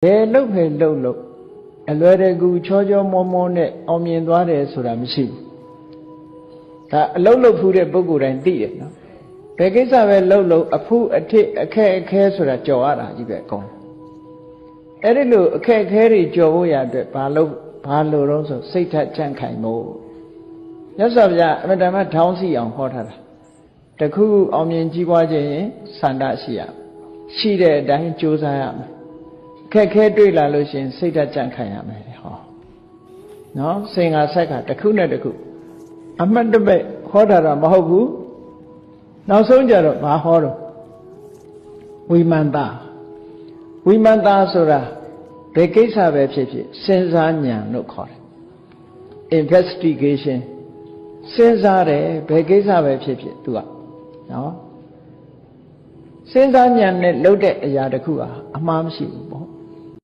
ဘယ်လှုပ်ခဲ့လှုပ်လို့အလွယ်တကူချောချောမောမောနဲ့အောင်မြင်သွားတယ်ဆိုတာမရှိဘူးဒါအလှုပ်လှုပ်ဖူးတဲ့ပုဂ္ဂိုလ်တိုင်းသိတယ်နော်ဘယ်ကိစ္စပဲလှုပ်လှုပ်အဖူးအထစ်အခက်အခဲဆိုတာကြော်ရတာကြီးပဲအကုန်အဲ့ဒီလိုအခက်အခဲတွေကြော်ဖို့ရအတွက်ဘာလို့တော့ဆိုစိတ်ထက်ကြံ့ခိုင်ဖို့မြတ်စွာဘုရားအမတ္တမထောင်းစီအောင်ဟောထားတာတခုအောင်မြင်ကြီးပွားခြင်းရင်ဆန္ဒရှိရရှိတဲ့အတိုင်းကြိုးစားရမယ်အခက်ခဲတွေ့လာလို့ရှင်စိတ်ဓာတ်ကြံ့ခိုင်ရမယ်ဟောနော်စင်္ဃာဆက်ကတခုနဲ့တခုအမှတ်တမဲ့ဟောတာတော့မဟုတ်ဘူးနောက်ဆုံးကြတော့ဘာဟောတော့ဝိမန္တဆိုတာဘယ်ကိစ္စပဲဖြစ်ဖြစ်စဉ်းစားဉာဏ်လို့ခေါ်တယ် investigation စဉ်းစားတယ်ဘယ်ကိစ္စပဲဖြစ်ဖြစ်သူကနော်စဉ်းစားဉာဏ်နဲ့လုပ်တဲ့အရာတစ်ခုဟာအမှားမရှိဘူးပေါ့